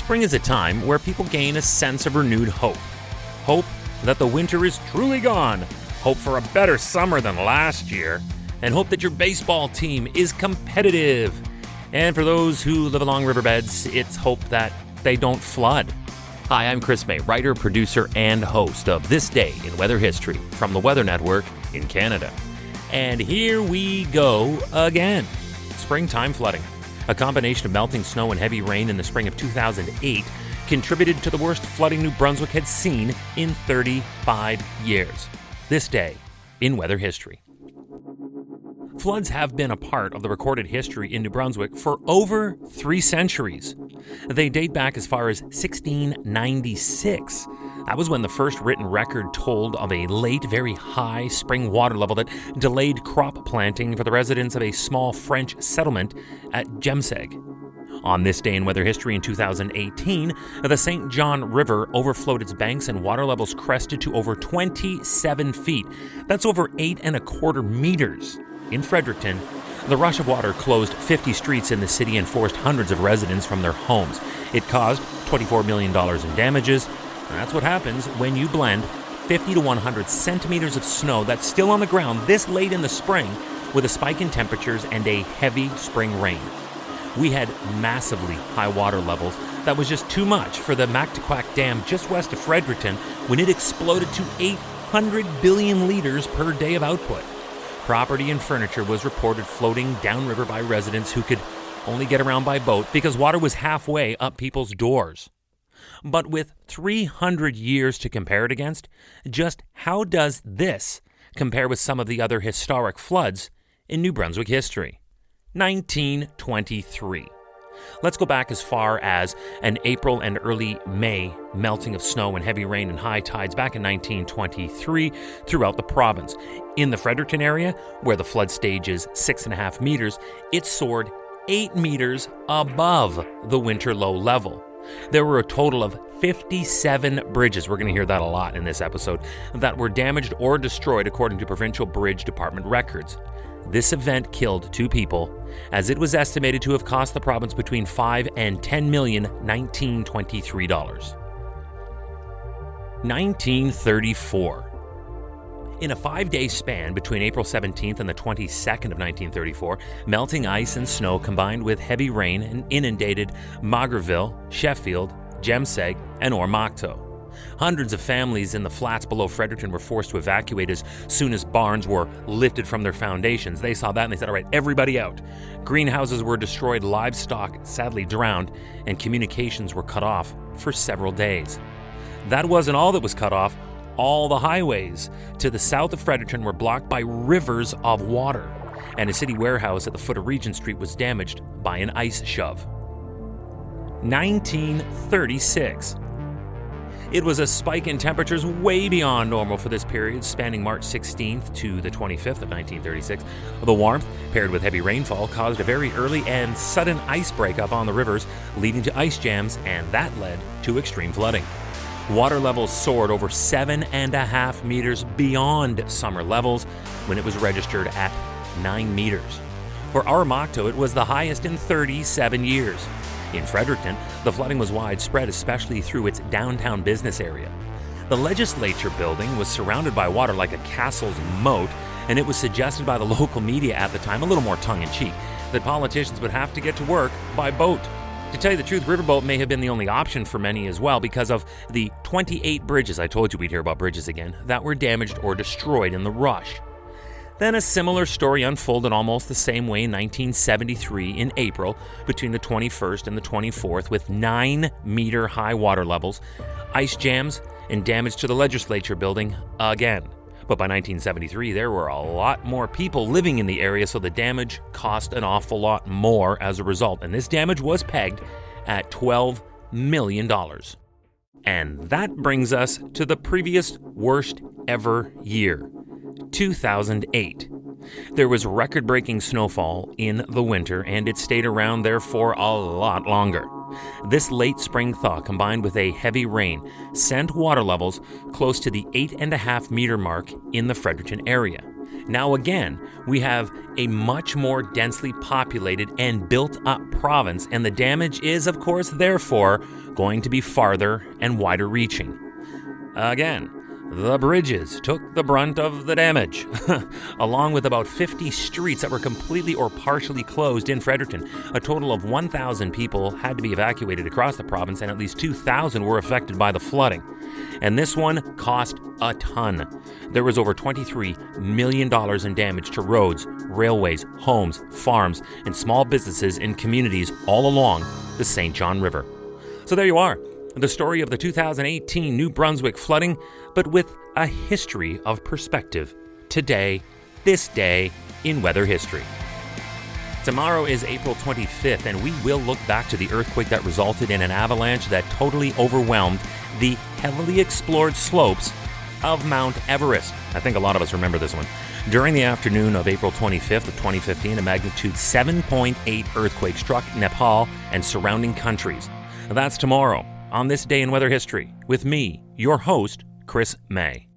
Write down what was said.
Spring is a time where people gain a sense of renewed hope. Hope that the winter is truly gone. Hope for a better summer than last year. And hope that your baseball team is competitive. And for those who live along riverbeds, it's hope that they don't flood. Hi, I'm Chris May, writer, producer, and host of This Day in Weather History from the Weather Network in Canada. And here we go again. Springtime flooding. A combination of melting snow and heavy rain in the spring of 2008 contributed to the worst flooding New Brunswick had seen in 35 years. This day in weather history. Floods have been a part of the recorded history in New Brunswick for over 3 centuries. They date back as far as 1696. That was when the first written record told of a late, very high spring water level that delayed crop planting for the residents of a small French settlement at Jemseg. On this day in weather history in 2018, the St. John River overflowed its banks and water levels crested to over 27 feet. That's over 8.25 meters. In Fredericton, the rush of water closed 50 streets in the city and forced hundreds of residents from their homes. It caused $24 million in damages. And that's what happens when you blend 50 to 100 centimeters of snow that's still on the ground this late in the spring with a spike in temperatures and a heavy spring rain. We had massively high water levels that was just too much for the Mactaquac Dam just west of Fredericton when it exploded to 800 billion liters per day of output. Property and furniture was reported floating downriver by residents who could only get around by boat because water was halfway up people's doors. But with 300 years to compare it against, just how does this compare with some of the other historic floods in New Brunswick history? 1923. Let's go back as far as an April and early May melting of snow and heavy rain and high tides back in 1923 throughout the province. In the Fredericton area, where the flood stage is 6.5 meters, it soared 8 meters above the winter low level. There were a total of 57 bridges, we're going to hear that a lot in this episode, that were damaged or destroyed according to provincial bridge department records. This event killed 2 people, as it was estimated to have cost the province between $5 and $10 million 1923 dollars. 1934. In a 5-day span between April 17th and the 22nd of 1934, melting ice and snow combined with heavy rain and inundated Magerville, Sheffield, Jemseg, and Ormocto. Hundreds of families in the flats below Fredericton were forced to evacuate as soon as barns were lifted from their foundations. They saw that and they said, all right, everybody out. Greenhouses were destroyed, livestock sadly drowned, and communications were cut off for several days. That wasn't all that was cut off. All the highways to the south of Fredericton were blocked by rivers of water, and a city warehouse at the foot of Regent Street was damaged by an ice shove. 1936. It was a spike in temperatures way beyond normal for this period, spanning March 16th to the 25th of 1936. The warmth, paired with heavy rainfall, caused a very early and sudden ice breakup on the rivers, leading to ice jams, and that led to extreme flooding. Water levels soared over 7.5 meters beyond summer levels when it was registered at 9 meters. For Ormocto, it was the highest in 37 years. In Fredericton, the flooding was widespread, especially through its downtown business area. The legislature building was surrounded by water like a castle's moat, and it was suggested by the local media at the time, a little more tongue-in-cheek, that politicians would have to get to work by boat. To tell you the truth, riverboat may have been the only option for many as well because of the 28 bridges, I told you we'd hear about bridges again, that were damaged or destroyed in the rush. Then a similar story unfolded almost the same way in 1973 in April between the 21st and the 24th with 9-meter high water levels, ice jams, and damage to the legislature building again. But by 1973, there were a lot more people living in the area, so the damage cost an awful lot more as a result. And this damage was pegged at $12 million. And that brings us to the previous worst ever year, 2008. There was record-breaking snowfall in the winter, and it stayed around there for a lot longer. This late spring thaw, combined with a heavy rain, sent water levels close to the 8.5 meter mark in the Fredericton area. Now again, we have a much more densely populated and built-up province, and the damage is, of course, therefore, going to be farther and wider reaching. Again, the bridges took the brunt of the damage, along with about 50 streets that were completely or partially closed in Fredericton. A total of 1,000 people had to be evacuated across the province, and at least 2,000 were affected by the flooding. And this one cost a ton. There was over $23 million in damage to roads, railways, homes, farms, and small businesses in communities all along the St. John River. So there you are. The story of the 2018 New Brunswick flooding, but with a history of perspective. Today, this day in weather history. Tomorrow is April 25th, and we will look back to the earthquake that resulted in an avalanche that totally overwhelmed the heavily explored slopes of Mount Everest. I think a lot of us remember this one. During the afternoon of April 25th of 2015, a magnitude 7.8 earthquake struck Nepal and surrounding countries. That's tomorrow, on this day in weather history, with me, your host, Chris May.